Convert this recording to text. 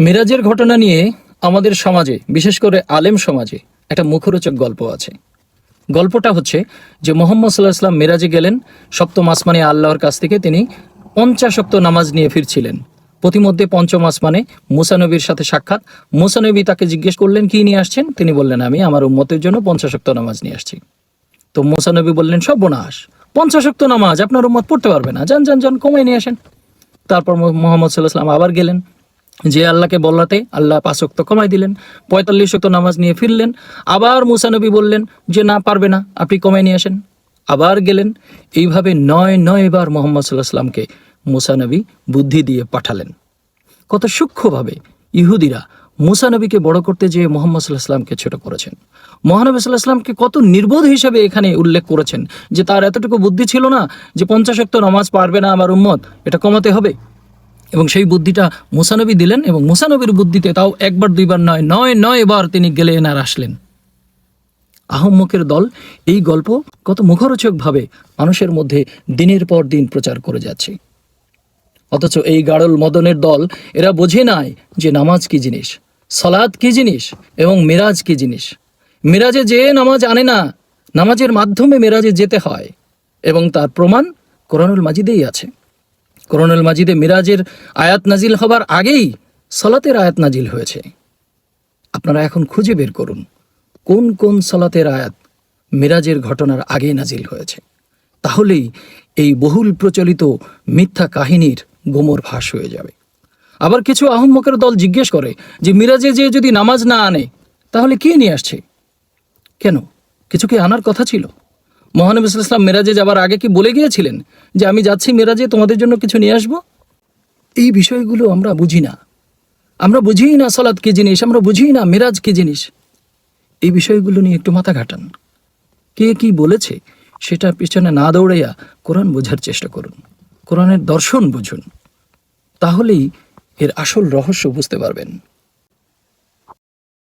মিরাজের ঘটনা নিয়ে আমাদের সমাজে, বিশেষ করে আলেম সমাজে একটা মুখরোচক গল্প আছে। গল্পটা হচ্ছে যে মুহাম্মদ সাল্লাল্লাহু আলাইহি ওয়াসাল্লাম মিরাজে গেলেন, সপ্তম আসমানে আল্লাহর কাছ থেকে তিনি 50 ওয়াক্ত নামাজ নিয়ে ফিরছিলেন। প্রতিমধ্যে পঞ্চম আসমানে মুসা নবীর সাথে সাক্ষাৎ। মুসা নবী তাকে জিজ্ঞেস করলেন, কি নিয়ে আসছেন? তিনি বললেন, আমি আমার উম্মতের জন্য 50 ওয়াক্ত নামাজ নিয়ে আসছি। তো মুসা নবী বললেন, সর্বনাশ, 50 ওয়াক্ত নামাজ আপনার উম্মত পড়তে পারবে না, যান যান যান, কমাই নিয়ে আসেন। তারপর মুহাম্মদ সাল্লাল্লাহু আলাইহি ওয়াসাল্লাম আবার গেলেন, যে আল্লাহকে বলাতে আল্লাহ 5 ওয়াক্ত কমাই দিলেন, 45 ওয়াক্ত নামাজ নিয়ে ফিরলেন। আবার মুসা নবী বললেন যে না, পারবে না, আপনি কমাই নিয়ে আসেন। আবার গেলেন। এইভাবে 9 বার মুহাম্মদ সাল্লাল্লাহু আলাইহি ওয়াসাল্লামকে মুসা নবী বুদ্ধি দিয়ে পাঠালেন। কত সূক্ষ্মভাবে ইহুদিরা মুসা নবীকে বড় করতে যেয়ে মুহাম্মদ সাল্লাল্লাহু আলাইহি ওয়াসাল্লামকে ছোট করেছেন। মহানবী সাল্লাল্লাহু আলাইহি ওয়াসাল্লামকে কত নির্বোধ হিসেবে এখানে উল্লেখ করেছেন, যে তার এতটুকু বুদ্ধি ছিল না যে 50 ওয়াক্ত নামাজ পারবে না আমার উম্মত, এটা কমাতে হবে। এবং সেই বুদ্ধিটা মুসা নবী দিলেন, এবং মুসা নবীর বুদ্ধিতে তাও একবার দুইবার নয়, 9 বার তিনি গেলেন আর আসলেন। আহম্মকের দল এই গল্প কত মুখরোচকভাবে মানুষের মধ্যে দিনের পর দিন প্রচার করে যাচ্ছে। অথচ এই গাড়ল মদনের দল এরা বোঝে নাই যে নামাজ কি জিনিস, সালাত কি জিনিস, এবং মিরাজ কি জিনিস। মিরাজে যে নামাজ আনে না, নামাজের মাধ্যমে মিরাজে যেতে হয়, এবং তার প্রমাণ কোরআনুল মাজিদেই আছে। কোরআনুল মাজিদে মিরাজের আয়াত নাজিল হবার আগেই সালাতের আয়াত নাজিল হয়েছে। আপনারা এখন খুঁজে বের করুন কোন কোন সালাতের আয়াত মিরাজের ঘটনার আগে নাজিল হয়েছে। তাহলেই এই বহুল প্রচলিত মিথ্যা কাহিনীর গোমর ফাঁস হয়ে যাবে। আবার কিছু আহম্মকের দল জিজ্ঞেস করে যে মিরাজে যে যদি নামাজ না আনে তাহলে কে নিয়ে আসছে? কেন, কিছু কি আনার কথা ছিল? মহানবী সাল্লাল্লাহু আলাইহি ওয়াসাল্লাম মিরাজে যাবার আগে কি বলে গিয়েছিলেন যে আমি যাচ্ছি মিরাজে, তোমাদের জন্য কিছু নিয়ে আসবো? এই বিষয়গুলো আমরা বুঝি না। আমরা বুঝিই না সালাত কি জিনিস, আমরা বুঝিই না মিরাজ কি জিনিস। এই বিষয়গুলো নিয়ে একটু মাথা ঘাটান। কে কি বলেছে সেটা পিছনে না দৌড়াইয়া কোরআন বোঝার চেষ্টা করুন, কোরআনের দর্শন বুঝুন। তাহলেই এর আসল রহস্য বুঝতে পারবেন।